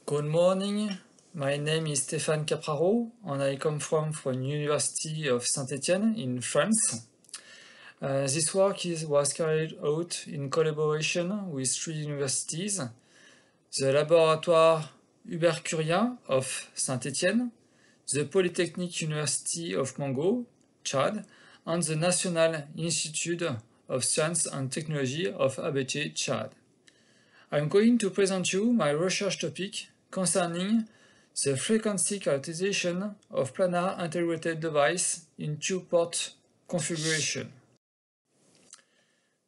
Good morning, my name is Stéphane Capraro and I come from University of Saint-Étienne in France. This work was carried out in collaboration with 3 universities, the Laboratoire Hubert Curien of Saint-Étienne, the Polytechnic University of Mango, Chad, and the National Institute of Science and Technology of Abéché, Chad. I'm going to present you my research topic concerning the frequency characterization of planar integrated device in two-port configuration.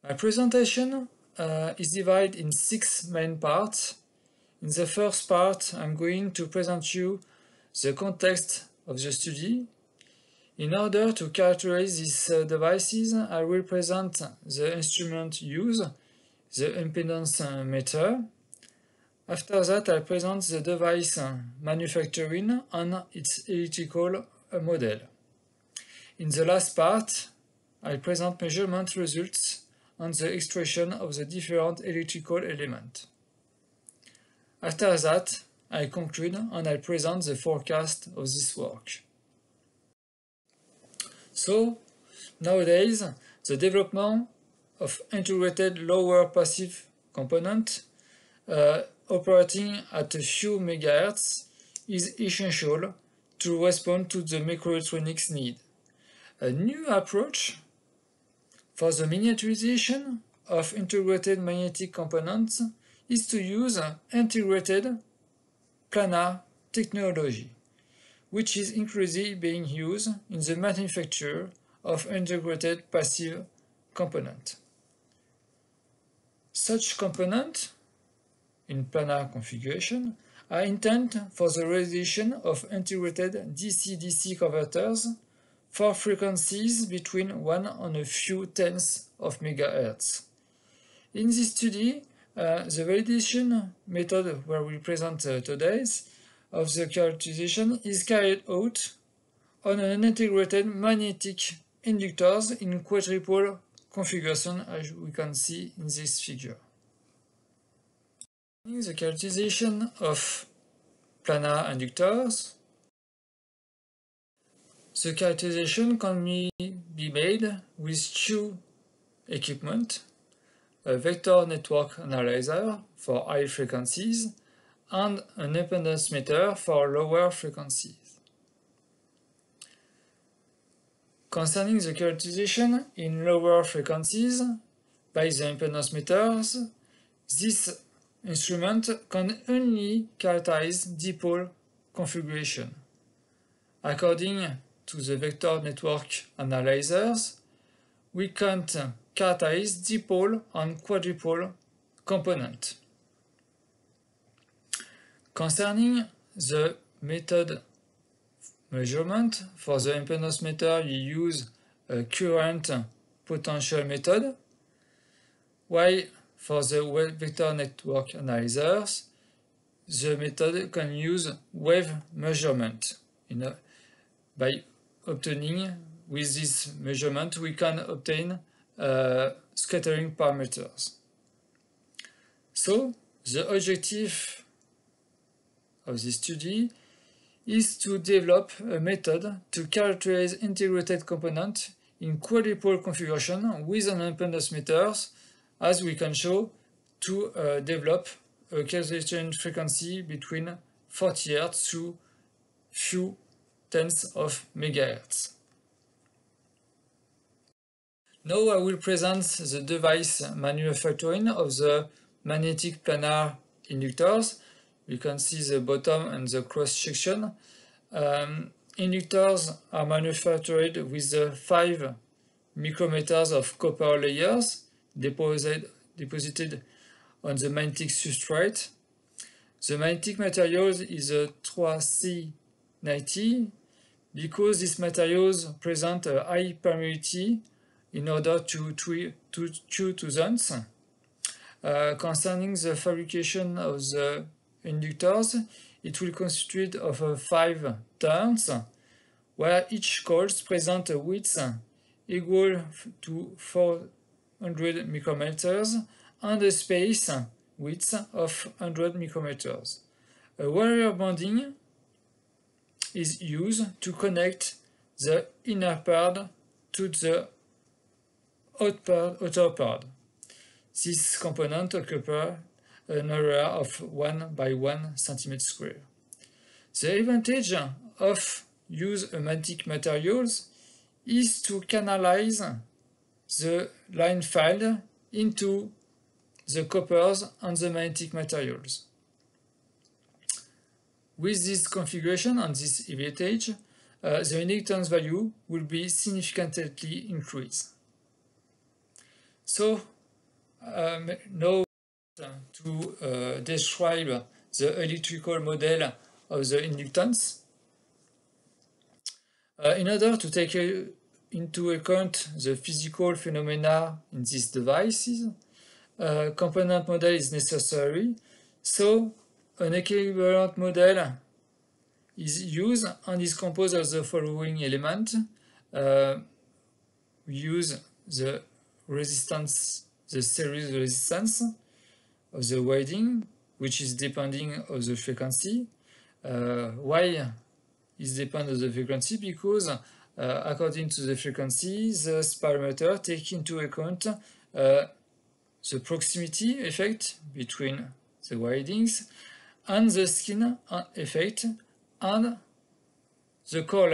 My presentation is divided in 6 main parts. In the first part, I'm going to present you the context of the study. In order to characterize these devices, I will present the instrument used, the impedance meter. After that, I present the device manufacturing and its electrical model. In the last part, I present measurement results and the expression of the different electrical elements. After that, I conclude and I present the forecast of this work. So, nowadays, the development of integrated lower passive component operating at a few megahertz is essential to respond to the microelectronics need. A new approach for the miniaturization of integrated magnetic components is to use integrated planar technology, which is increasingly being used in the manufacture of integrated passive components. Such components in planar configuration are intended for the realization of integrated DC-DC converters for frequencies between 1 and a few tenths of megahertz. In this study, the validation method where we present today of the characterization is carried out on an integrated magnetic inductors in quadrupole configuration, as we can see in this figure. The characterization of planar inductors. The characterization can be made with 2 equipment, a vector network analyzer for high frequencies and an impedance meter for lower frequencies. Concerning the characterization in lower frequencies by the impedance meters, this instrument can only characterize dipole configuration. According to the vector network analyzers, we can't characterize dipole and quadrupole component. Concerning the method measurement, for the impedance meter you use a current potential method, while for the vector network analyzers, the method can use wave measurement. By obtaining with this measurement, we can obtain scattering parameters. So, the objective of this study is to develop a method to characterize integrated component in quadrupole configuration with an impedance meters, as we can show, to develop a characterization frequency between 40 Hz to few tenths of megahertz. Now I will present the device manufacturing of the magnetic planar inductors. You can see the bottom and the cross section. Inductors are manufactured with the 5 micrometers of copper layers deposited on the magnetic substrate. The magnetic material is a 3C90 because these materials present a high permeability in order to two zones. Concerning the fabrication of the inductors, it will consist of 5 turns, where each coils present a width equal to 400 micrometers and a space width of 100 micrometers. A wire bonding is used to connect the inner pad to the outer pad. This component occupies an area of 1 by 1 cm square. The advantage of use hermetic materials is to canalize the line field into the coppers and the magnetic materials. With this configuration and this advantage, the inductance value will be significantly increased. So now to describe the electrical model of the inductance. In order to take into account the physical phenomena in these devices, a component model is necessary. So an equivalent model is used and is composed of the following elements. We use the resistance, the series resistance of the winding, which is depending on the frequency. Why is dependent on the frequency? Because according to the frequency, the parameter takes into account the proximity effect between the windings and the skin effect and the core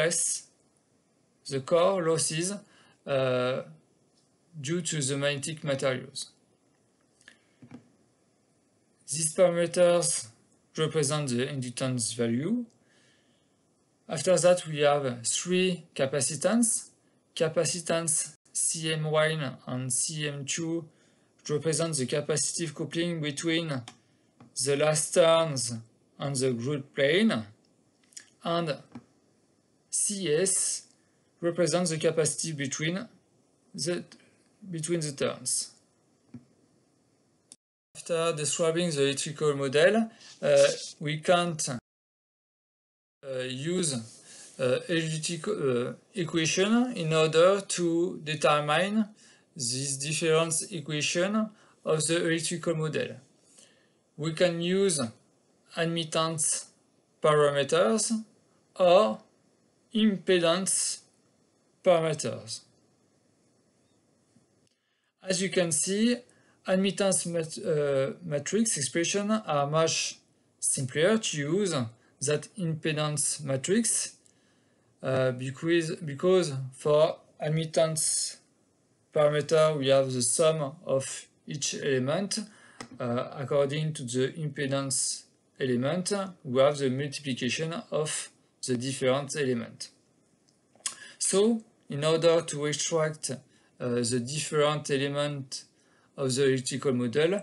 losses due to the magnetic materials. These parameters represent the inductance value. After that, we have three capacitance. Capacitance CM1 and CM2 represent the capacitive coupling between the last turns and the ground plane, and CS represents the capacity between the turns. After describing the electrical model, we can't use electrical equation in order to determine this difference equation of the electrical model. We can use admittance parameters or impedance parameters. As you can see, admittance matrix expressions are much simpler to use than impedance matrix because for admittance parameter we have the sum of each element. According to the impedance element, we have the multiplication of the different elements. So, in order to extract the different elements of the electrical model,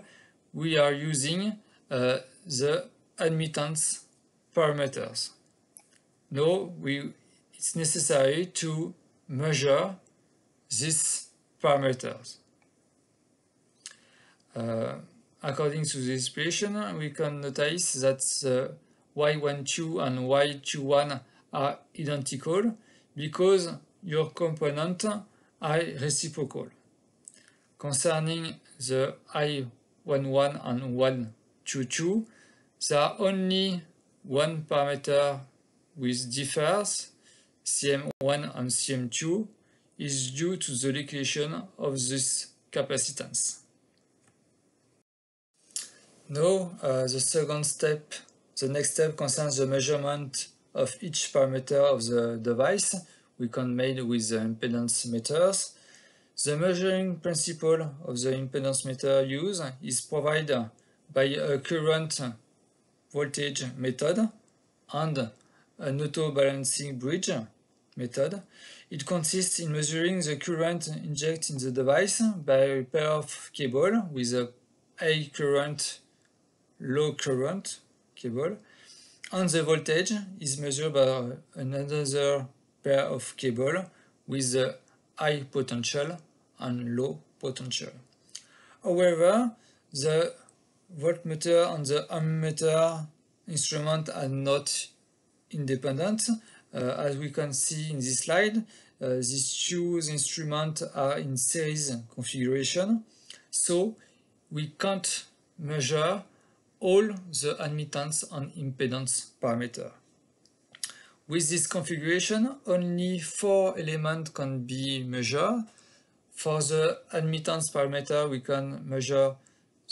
we are using the admittance parameters. Now, it's necessary to measure these parameters. According to the expression, we can notice that the y12 and y21 are identical because your components are reciprocal. Concerning the I11 and 122, there are only one parameter which differs, CM1 and CM2, is due to the location of this capacitance. Now, the next step concerns the measurement of each parameter of the device. We can make with the impedance meters. The measuring principle of the impedance meter used is provided by a current voltage method and an auto-balancing bridge method. It consists in measuring the current injected in the device by a pair of cables with a high current, low current cable, and the voltage is measured by another pair of cables with a high potential and low potential. However, the voltmeter and the ammeter instruments are not independent. As we can see in this slide, these two instruments are in series configuration, so we can't measure all the admittance and impedance parameters. With this configuration, only 4 elements can be measured. For the admittance parameter, we can measure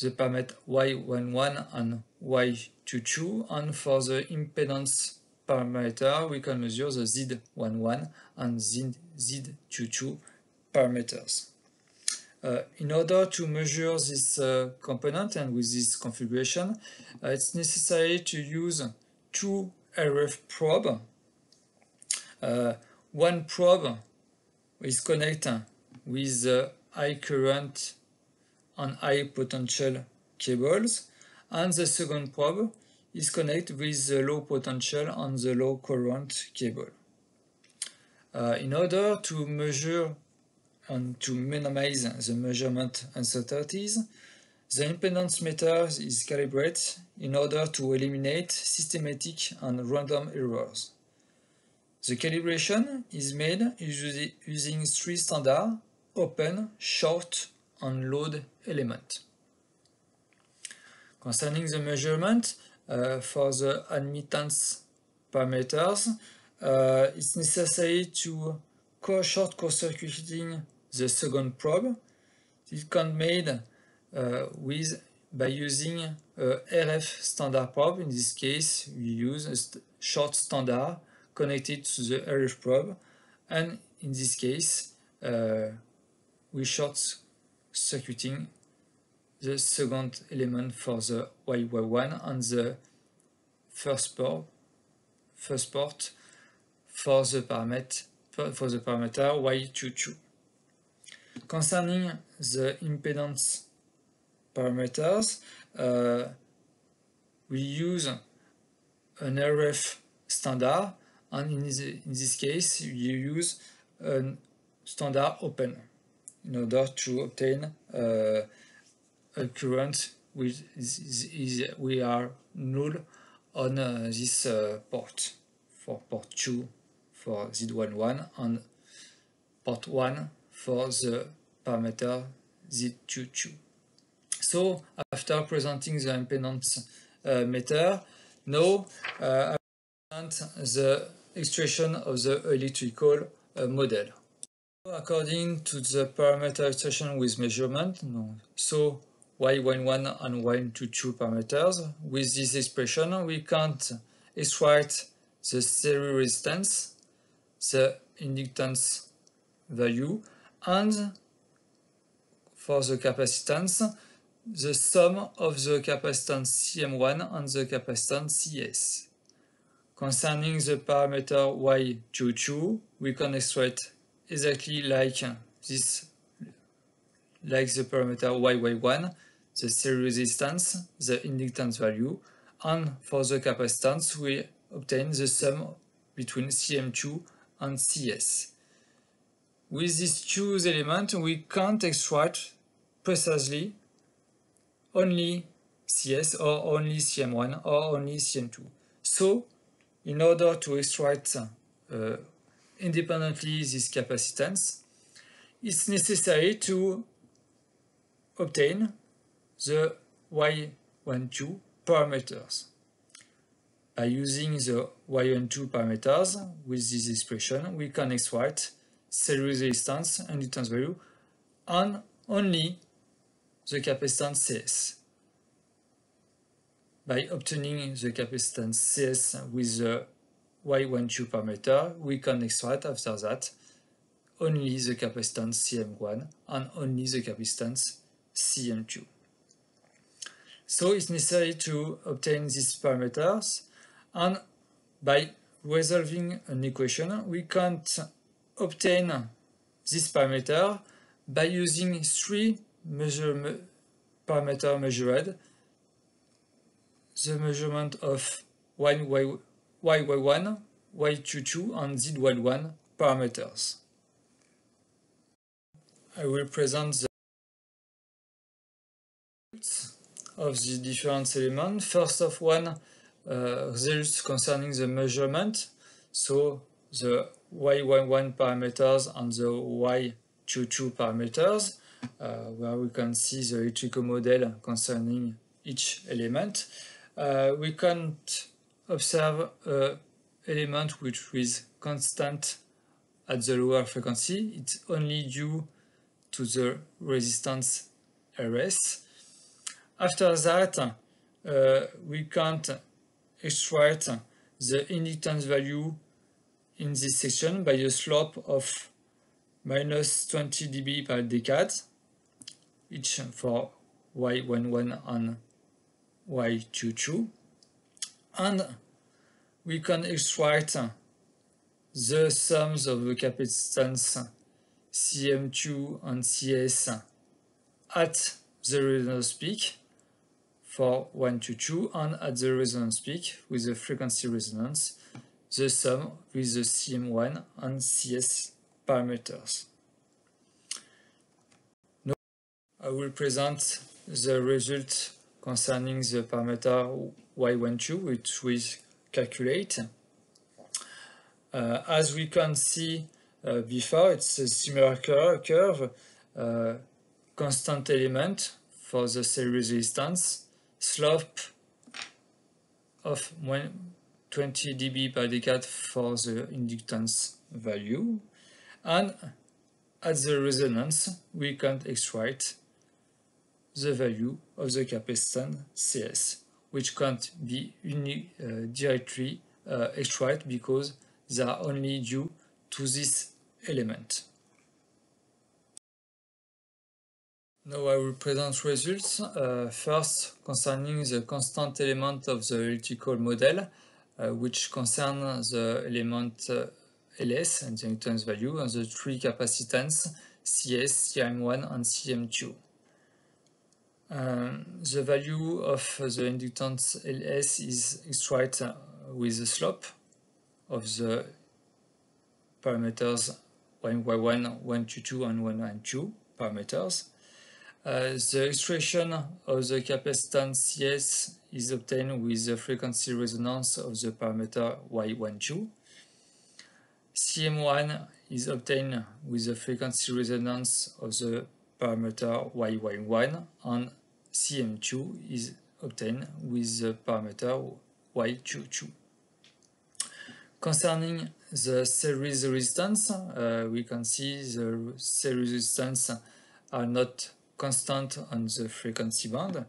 the parameter y11 and y22, and for the impedance parameter, we can measure the z11 and z22 parameters. In order to measure this component and with this configuration, it's necessary to use 2 RF probes. One probe is connected with the high current and high potential cables, and the second probe is connected with the low potential and the low current cable. In order to measure and to minimize the measurement uncertainties, the impedance meter is calibrated in order to eliminate systematic and random errors. The calibration is made using 3 standard open, short, and load elements. Concerning the measurement for the admittance parameters, it's necessary to short-circuiting the second probe. It can be made by using a RF standard probe. In this case, we use a short standard connected to the RF probe, and in this case, we short-circuiting the second element for the y1 and the first port for the parameter y22. Concerning the impedance parameters, we use an RF standard, and in this case, you use a standard open in order to obtain a current which we are null on this port, for port 2 for Z11 and port 1 for the parameter Z22. So after presenting the impedance meter, now I present the illustration of the electrical model. According to the parameter illustration with measurement, so y11 and y22 parameters, with this expression we can extract the series resistance, the inductance value, and for the capacitance, the sum of the capacitance CM1 and the capacitance CS. Concerning the parameter y22, we can extract exactly like this, like the parameter y1, the series resistance, the inductance value, and for the capacitance we obtain the sum between CM2 and CS. With these two elements we can't extract precisely only CS or only CM1 or only CM2. So in order to extract independently this capacitance, it's necessary to obtain the y12 parameters. By using the y12 parameters with this expression, we can extract series resistance and inductance value and only the capacitance CS. By obtaining the capacitance CS with the y12 parameter, we can extract after that only the capacitance CM1 and only the capacitance CM2. So it's necessary to obtain these parameters, and by resolving an equation we can obtain this parameter by using 3 parameters measured: the measurement of y1, y22 and z11 parameters. I will present the results of the different elements. First of one, results concerning the measurement, so the y11 parameters and the y22 parameters, where we can see the electrical model concerning each element. We can't observe an element which is constant at the lower frequency. It's only due to the resistance Rs. After that, we can't extract the inductance value in this section by a slope of minus 20 dB per decade, each for Y11 and Y22. And we can extract the sums of the capacitance CM2 and CS at the resonance peak for 122 and at the resonance peak with the frequency resonance, the sum with the CM1 and CS parameters. Now I will present the result concerning the parameter Y12 which we calculate. As we can see before, it's a similar curve, constant element for the series resistance, slope of 20 dB per decade for the inductance value, and at the resonance we can extract the value of the capacitance CS, which can't be directly extracted because they are only due to this element. Now I will present results, first concerning the constant element of the electrical model, which concern the element Ls and the inductance value, and the three capacitance CS, CM1 and CM2. The value of the inductance Ls is extracted with the slope of the parameters 1y1, 122 and 192 parameters. The expression of the capacitance CS is obtained with the frequency resonance of the parameter Y12. CM1 is obtained with the frequency resonance of the parameter Y11, and CM2 is obtained with the parameter Y22. Concerning the series resistance, we can see the series resistance are not constant on the frequency band.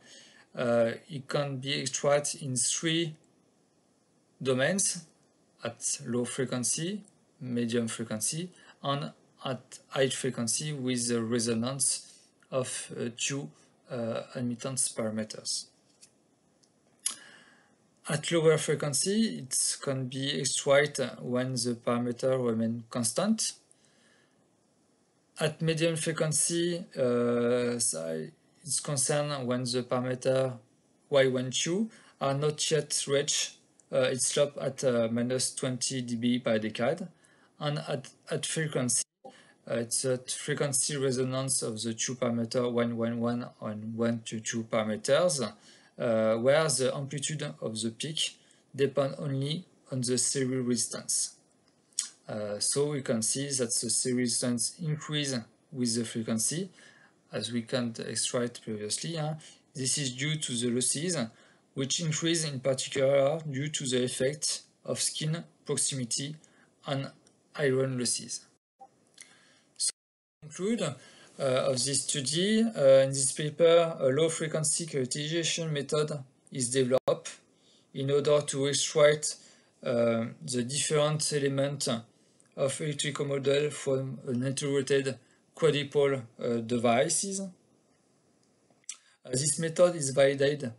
It can be extracted in three domains: at low frequency, medium frequency, and at high frequency with the resonance of two admittance parameters. At lower frequency, it can be extracted when the parameter remains constant. At medium frequency, it's concerned when the parameter Y12 are not yet reached its slope at minus 20 dB per decade. And at frequency, it's at frequency resonance of the two parameters 111 and 122 parameters, where the amplitude of the peak depends only on the series resistance. So we can see that the series resistance increases with the frequency, as we can extract previously. This is due to the losses, which increase in particular due to the effect of skin proximity and iron losses. So to conclude of this study, in this paper, a low-frequency characterization method is developed in order to extract the different elements of electrical model from an integrated quadrupole devices. This method is validated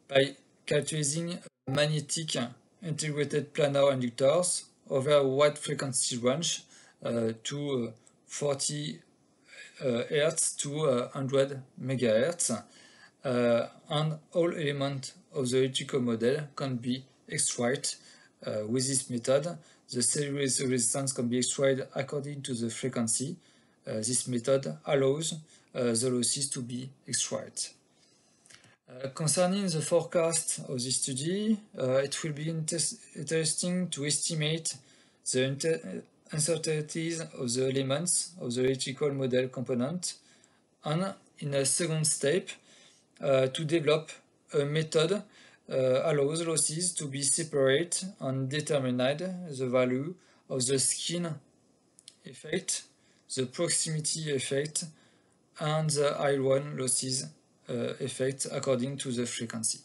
by characterizing magnetic integrated planar inductors over a wide frequency range to 40 Hz to 100 MHz, and all elements of the electrical model can be extracted with this method. The series resistance can be extracted according to the frequency. This method allows the losses to be extracted. Concerning the forecast of this study, it will be interesting to estimate the uncertainties of the elements of the electrical model component, and in a second step to develop a method allows losses to be separate and determined the value of the skin effect, the proximity effect, and the I1 losses effect according to the frequency.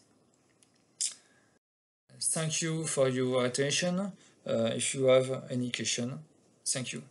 Thank you for your attention. If you have any question, thank you.